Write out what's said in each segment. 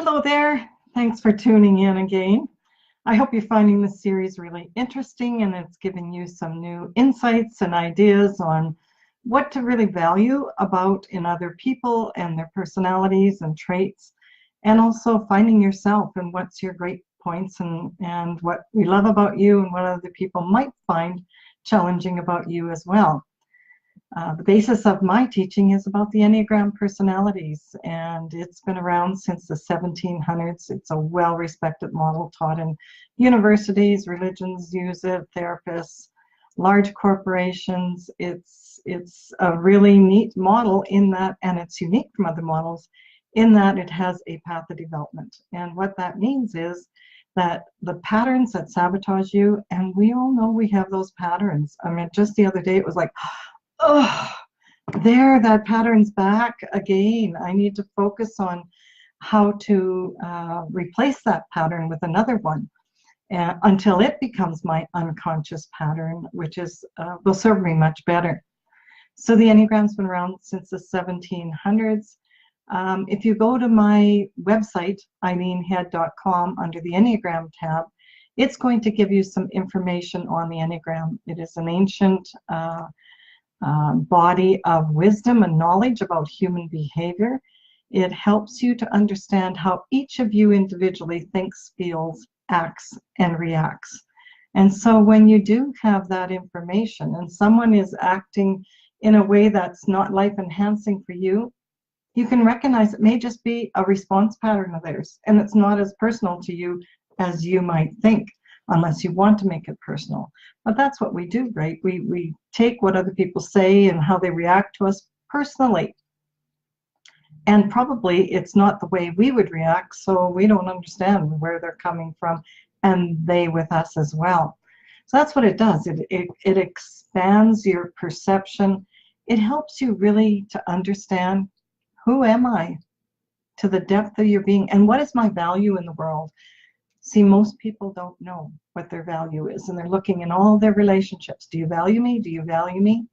Hello there. Thanks for tuning in again. I hope you're finding this series really interesting and it's giving you some new insights and ideas on what to really value about in other people and their personalities and traits, and also finding yourself and what's your great points and what we love about you and what other people might find challenging about you as well. The basis of my teaching is about the Enneagram personalities, and it's been around since the 1700s. It's a well-respected model taught in universities, religions use it, therapists, large corporations. It's a really neat model in that, and it's unique from other models in that it has a path of development. And what that means is that the patterns that sabotage you, and we all know we have those patterns. I mean, just the other day it was like, oh, there, that pattern's back again. I need to focus on how to replace that pattern with another one until it becomes my unconscious pattern, which is will serve me much better. So the Enneagram's been around since the 1700s. If you go to my website, eileenhead.com, under the Enneagram tab, it's going to give you some information on the Enneagram. It is an ancient body of wisdom and knowledge about human behavior. It helps you to understand how each of you individually thinks, feels, acts, and reacts. And so when you do have that information and someone is acting in a way that's not life enhancing for you, you can recognize it may just be a response pattern of theirs, and it's not as personal to you as you might think, unless you want to make it personal. But that's what we do, right? We take what other people say and how they react to us personally. And probably it's not the way we would react, so we don't understand where they're coming from, and they with us as well. So that's what it does. It expands your perception. It helps you really to understand, who am I, to the depth of your being, and what is my value in the world. See, most people don't know what their value is, and they're looking in all their relationships. Do you value me? Do you value me?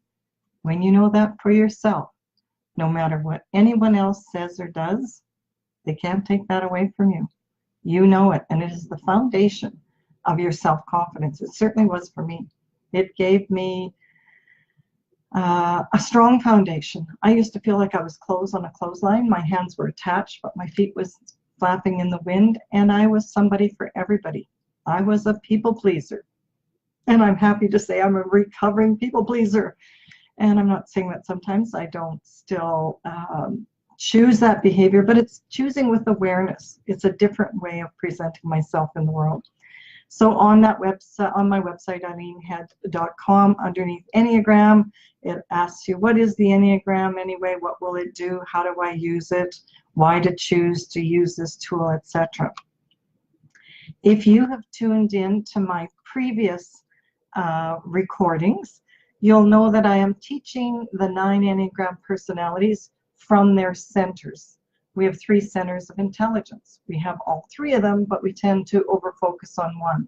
When you know that for yourself, no matter what anyone else says or does, they can't take that away from you. You know it, and it is the foundation of your self-confidence. It certainly was for me. It gave me a strong foundation. I used to feel like I was clothes on a clothesline. My hands were attached, but my feet was flapping in the wind, and I was somebody for everybody. I was a people pleaser, and I'm happy to say I'm a recovering people pleaser. And I'm not saying that sometimes I don't still choose that behavior, but it's choosing with awareness. It's a different way of presenting myself in the world. So on that website, on my website, eileenhead.com, underneath Enneagram, it asks you, what is the Enneagram anyway? What will it do? How do I use it? Why to choose to use this tool, etc. If you have tuned in to my previous recordings, you'll know that I am teaching the 9 Enneagram personalities from their centers. We have 3 centers of intelligence. We have all 3 of them, but we tend to over-focus on one.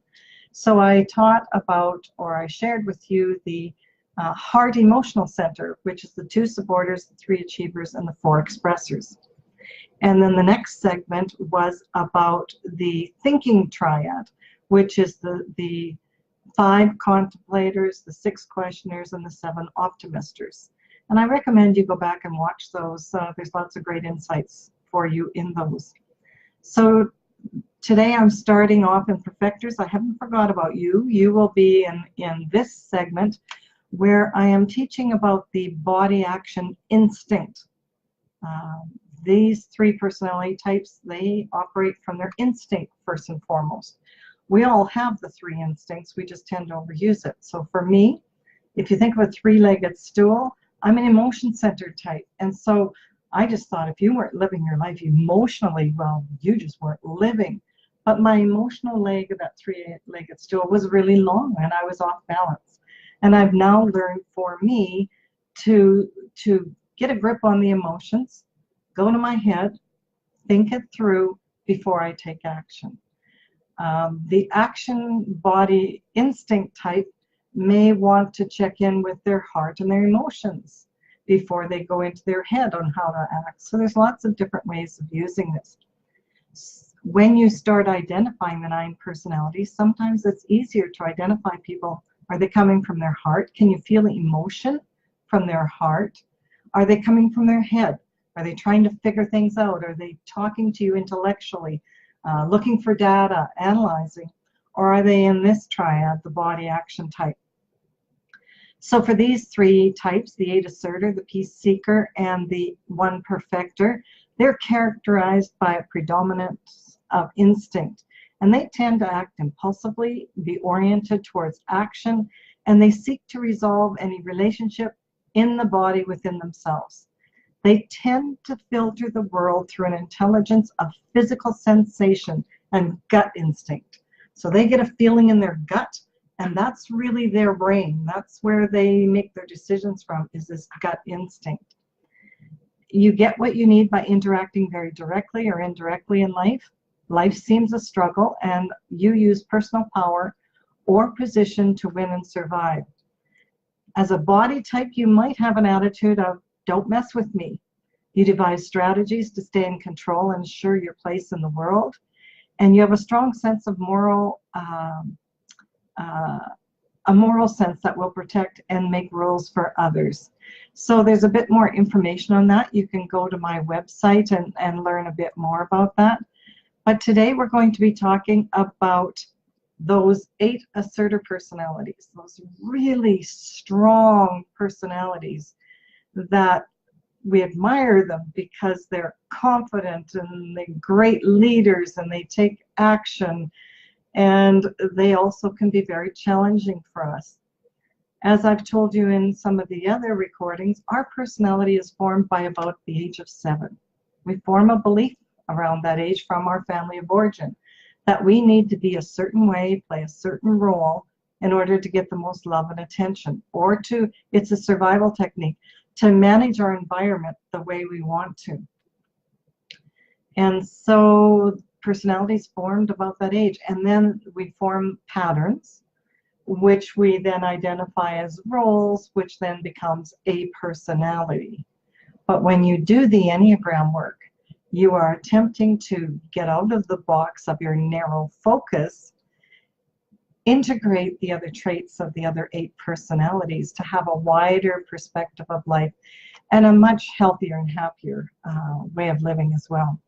So I taught about, or I shared with you, the heart emotional center, which is the 2 supporters, the 3 achievers, and the 4 expressors. And then the next segment was about the thinking triad, which is the 5 contemplators, the 6 questioners, and the 7 optimisters. And I recommend you go back and watch those. There's lots of great insights for you in those. So today I'm starting off in perfectors. I haven't forgot about you. You will be in this segment where I am teaching about the body action instinct. These 3 personality types, they operate from their instinct first and foremost. We all have the 3 instincts, we just tend to overuse it. So for me, if you think of a 3-legged stool, I'm an emotion-centered type. And so I just thought if you weren't living your life emotionally, well, you just weren't living. But my emotional leg of that 3-legged stool was really long and I was off balance. And I've now learned for me to get a grip on the emotions, go to my head, think it through before I take action. The action body instinct type may want to check in with their heart and their emotions before they go into their head on how to act. So there's lots of different ways of using this. when you start identifying the 9 personalities, sometimes it's easier to identify people. Are they coming from their heart? Can you feel emotion from their heart? Are they coming from their head? Are they trying to figure things out? Are they talking to you intellectually, looking for data, analyzing? Or are they in this triad, the body action type? So for these 3 types, the 8 asserter, the peace seeker, and the 1 perfecter, they're characterized by a predominance of instinct. And they tend to act impulsively, be oriented towards action, and they seek to resolve any relationship in the body within themselves. They tend to filter the world through an intelligence of physical sensation and gut instinct. So they get a feeling in their gut, and that's really their brain. That's where they make their decisions from, is this gut instinct. You get what you need by interacting very directly or indirectly in life. Life seems a struggle, and you use personal power or position to win and survive. As a body type, you might have an attitude of, don't mess with me. You devise strategies to stay in control and ensure your place in the world. And you have a strong sense of a moral sense that will protect and make rules for others. So there's a bit more information on that. You can go to my website and learn a bit more about that. But today we're going to be talking about those 8 asserter personalities, those really strong personalities that we admire them because they're confident and they're great leaders and they take action, and they also can be very challenging for us. As I've told you in some of the other recordings, our personality is formed by about the age of 7. We form a belief around that age from our family of origin that we need to be a certain way, play a certain role in order to get the most love and attention, or it's a survival technique, to manage our environment the way we want to. And so personality is formed about that age, and then we form patterns, which we then identify as roles, which then becomes a personality. But when you do the Enneagram work, you are attempting to get out of the box of your narrow focus, integrate the other traits of the other 8 personalities to have a wider perspective of life and a much healthier and happier way of living as well.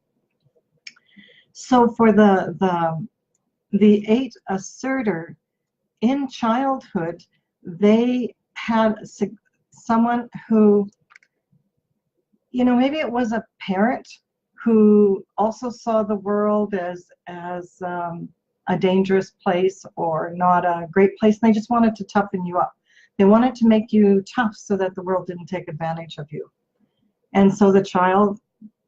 So for the 8 asserter, in childhood, they had someone who, maybe it was a parent who also saw the world as a dangerous place or not a great place, and they just wanted to toughen you up. They wanted to make you tough so that the world didn't take advantage of you. And so the child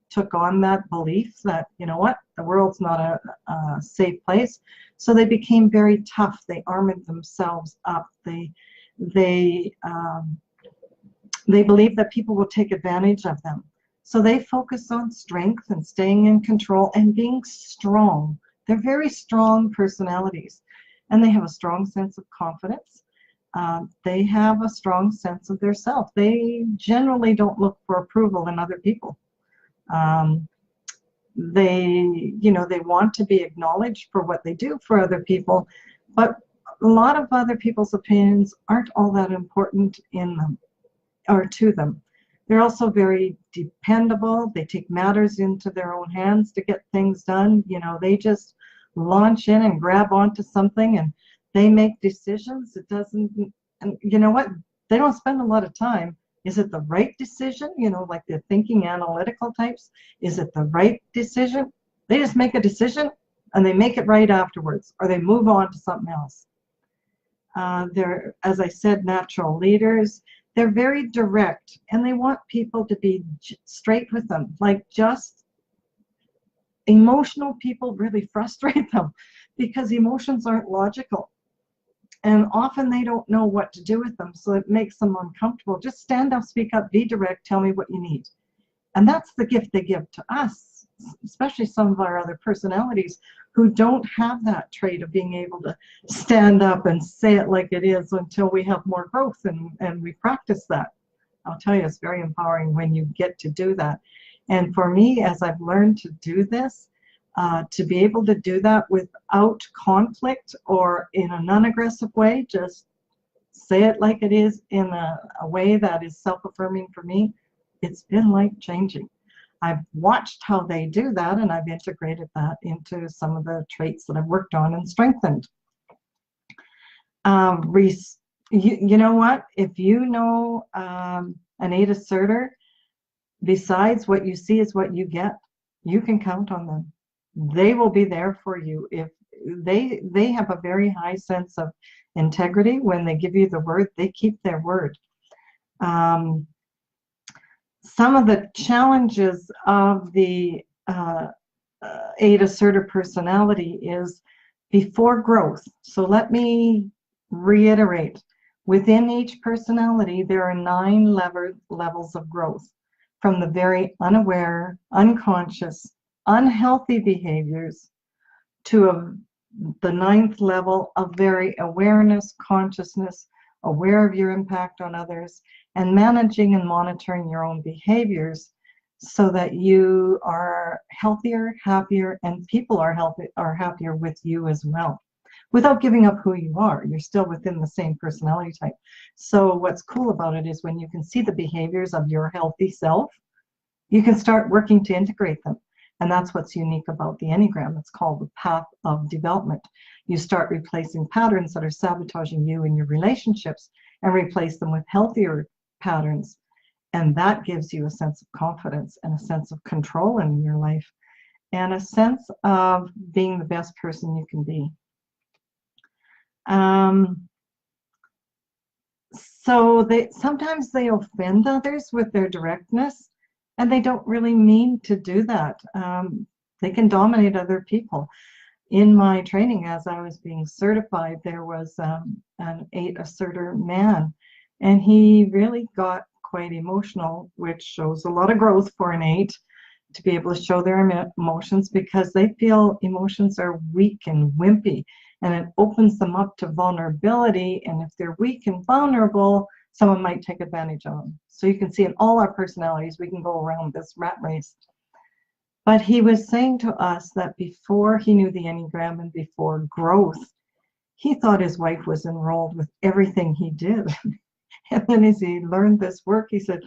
took on that belief that, the world's not a safe place. So they became very tough. They armored themselves up. They believed that people will take advantage of them. So they focus on strength and staying in control and being strong. They're very strong personalities, and they have a strong sense of confidence. They have a strong sense of their self. They generally don't look for approval in other people. They want to be acknowledged for what they do for other people, but a lot of other people's opinions aren't all that important in them or to them. They're also very dependable. They take matters into their own hands to get things done. They just launch in and grab onto something and they make decisions. And you know what? They don't spend a lot of time. Is it the right decision? Like the thinking analytical types. Is it the right decision? They just make a decision and they make it right afterwards, or they move on to something else. They're, as I said, natural leaders. They're very direct, and they want people to be straight with them. Like, just emotional people really frustrate them because emotions aren't logical. And often they don't know what to do with them, so it makes them uncomfortable. Just stand up, speak up, be direct, tell me what you need. And that's the gift they give to us, especially some of our other personalities who don't have that trait of being able to stand up and say it like it is until we have more growth and we practice that. I'll tell you, it's very empowering when you get to do that. And for me, as I've learned to do this, To be able to do that without conflict or in a non-aggressive way, just say it like it is in a way that is self-affirming for me, it's been life-changing. I've watched how they do that, and I've integrated that into some of the traits that I've worked on and strengthened. You know what? If you know an 8 asserter, besides what you see is what you get, you can count on them. They will be there for you. If they have a very high sense of integrity. When they give you the word, they keep their word. Some of the challenges of the 8 assertive personality is before growth. So let me reiterate. Within each personality, there are 9 levels of growth, from the very unaware, unconscious, unhealthy behaviors to the 9th level of very awareness, consciousness, aware of your impact on others, and managing and monitoring your own behaviors so that you are healthier, happier, and people are happier with you as well. Without giving up who you are, you're still within the same personality type. So what's cool about it is when you can see the behaviors of your healthy self, you can start working to integrate them. And that's what's unique about the Enneagram. It's called the path of development. You start replacing patterns that are sabotaging you and your relationships and replace them with healthier patterns. And that gives you a sense of confidence and a sense of control in your life and a sense of being the best person you can be. So sometimes they offend others with their directness, and they don't really mean to do that. They can dominate other people. In my training, as I was being certified, there was an 8 asserter man, and he really got quite emotional, which shows a lot of growth for an 8 to be able to show their emotions, because they feel emotions are weak and wimpy, and it opens them up to vulnerability. And if they're weak and vulnerable, someone might take advantage of them. So you can see in all our personalities, we can go around this rat race. But he was saying to us that before he knew the Enneagram and before growth, he thought his wife was enrolled with everything he did. And then as he learned this work, he said,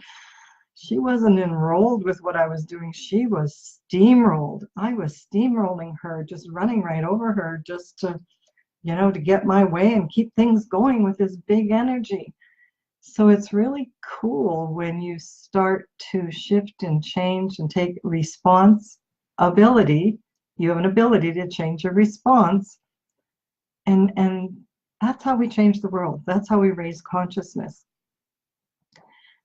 she wasn't enrolled with what I was doing. She was steamrolled. I was steamrolling her, just running right over her, just to, you know, to get my way and keep things going with this big energy. So it's really cool when you start to shift and change and take responsibility. You have an ability to change your response. And that's how we change the world. That's how we raise consciousness.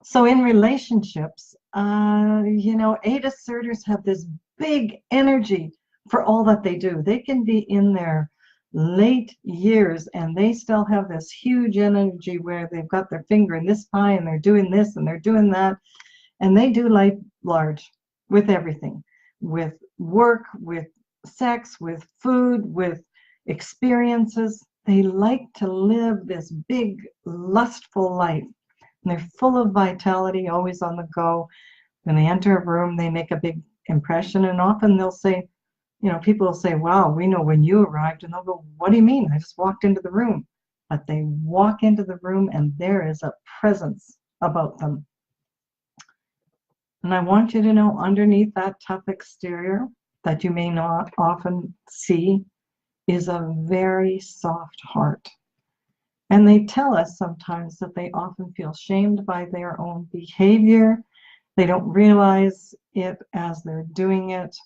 So in relationships, you know, 8 asserters have this big energy for all that they do. They can be in their late years and they still have this huge energy where they've got their finger in this pie and they're doing this and they're doing that. And they do life large with everything, with work, with sex, with food, with experiences. They like to live this big, lustful life. And they're full of vitality, always on the go. When they enter a room, they make a big impression. And often they'll say, you know, people will say, wow, we know when you arrived. And they'll go, what do you mean? I just walked into the room. But they walk into the room and there is a presence about them. And I want you to know, underneath that tough exterior that you may not often see is a very soft heart. And they tell us sometimes that they often feel shamed by their own behavior. They don't realize it as they're doing it,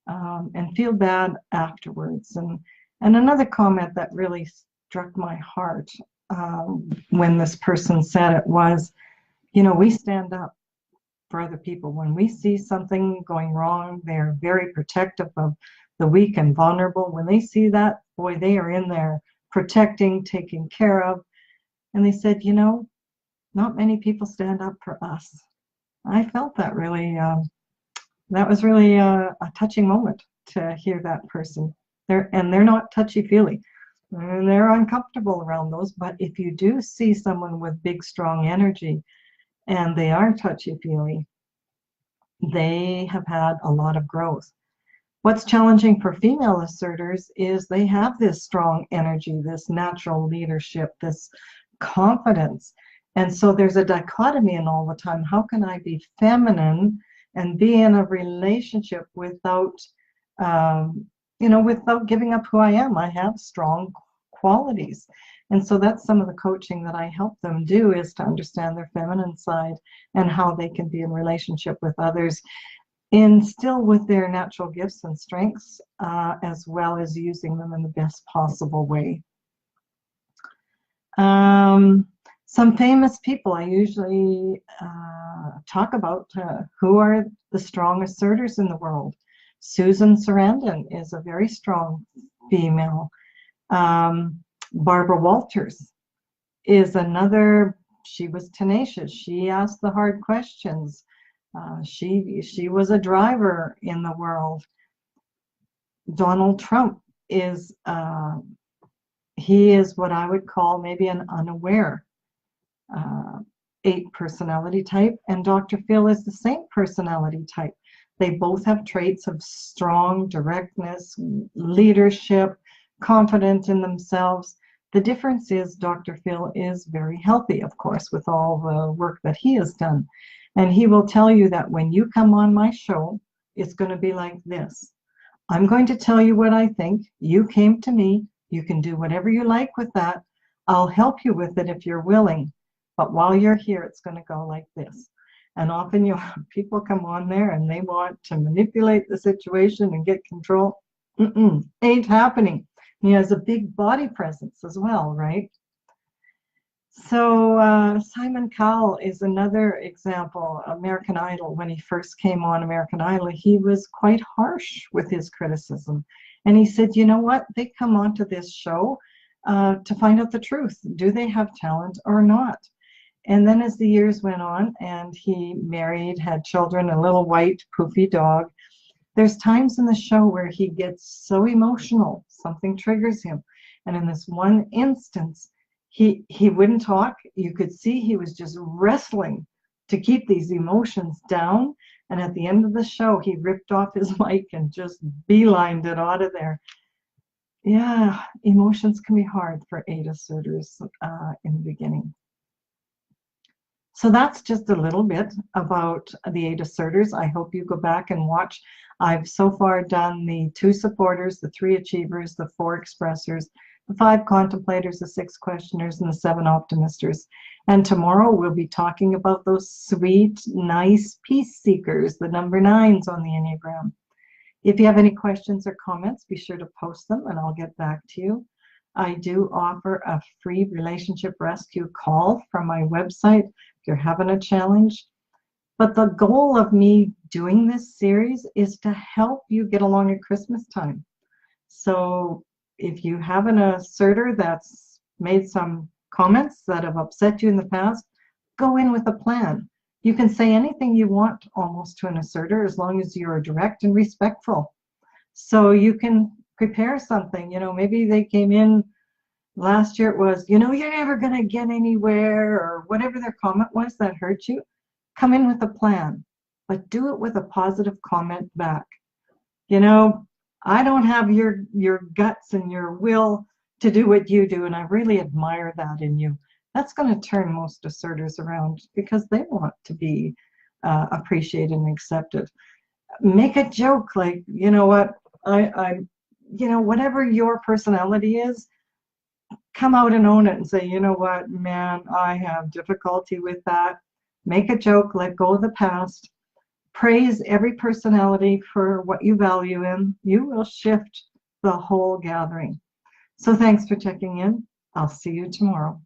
and feel bad afterwards. And another comment that really struck my heart when this person said it was, you know, we stand up for other people. When we see something going wrong, they're very protective of the weak and vulnerable. When they see that, boy, they are in there protecting, taking care of. And they said, you know, not many people stand up for us. I felt that really, that was really a touching moment to hear that person. They're not touchy-feely. They're uncomfortable around those. But if you do see someone with big, strong energy and they are touchy-feely, they have had a lot of growth. What's challenging for female asserters is they have this strong energy, this natural leadership, this confidence. And so there's a dichotomy in all the time. How can I be feminine and be in a relationship without, without giving up who I am? I have strong qualities. And so that's some of the coaching that I help them do, is to understand their feminine side and how they can be in relationship with others, still with their natural gifts and strengths, as well as using them in the best possible way. Some famous people I usually talk about, who are the strong asserters in the world. Susan Sarandon is a very strong female. Barbara Walters is another. She was tenacious. She asked the hard questions. She was a driver in the world. Donald Trump is he is what I would call maybe an unaware 8 personality type, and Dr. Phil is the same personality type. They both have traits of strong directness, leadership, confident in themselves. The difference is Dr. Phil is very healthy, of course, with all the work that he has done. And he will tell you that when you come on my show, it's going to be like this. I'm going to tell you what I think. You came to me. You can do whatever you like with that. I'll help you with it if you're willing. But while you're here, it's going to go like this. And often people come on there and they want to manipulate the situation and get control. Ain't happening. He has a big body presence as well, right? So Simon Cowell is another example. American Idol, when he first came on American Idol, he was quite harsh with his criticism. And he said, you know what? They come onto this show to find out the truth. Do they have talent or not? And then as the years went on and he married, had children, a little white poofy dog, there's times in the show where he gets so emotional, something triggers him. And in this one instance, he wouldn't talk. You could see he was just wrestling to keep these emotions down. And at the end of the show, he ripped off his mic and just beelined it out of there. Yeah, emotions can be hard for 8 asserters in the beginning. So that's just a little bit about the 8 asserters. I hope you go back and watch. I've so far done the 2 supporters, the 3 achievers, the 4 expressors, the 5 contemplators, the 6 questioners, and the 7 optimisters. And tomorrow we'll be talking about those sweet, nice peace seekers, the number 9s on the Enneagram. If you have any questions or comments, be sure to post them and I'll get back to you. I do offer a free relationship rescue call from my website if you're having a challenge. But the goal of me doing this series is to help you get along at Christmas time. So if you have an asserter that's made some comments that have upset you in the past, go in with a plan. You can say anything you want almost to an asserter as long as you're direct and respectful. So you can prepare something. Maybe they came in last year, it was, you're never going to get anywhere, or whatever their comment was that hurt you. Come in with a plan, but do it with a positive comment back. I don't have your guts and your will to do what you do, and I really admire that in you. That's going to turn most asserters around because they want to be appreciated and accepted. Make a joke like, you know what, whatever your personality is, come out and own it and say, you know what, man, I have difficulty with that. Make a joke, let go of the past. Praise every personality for what you value in. You will shift the whole gathering. So thanks for checking in. I'll see you tomorrow.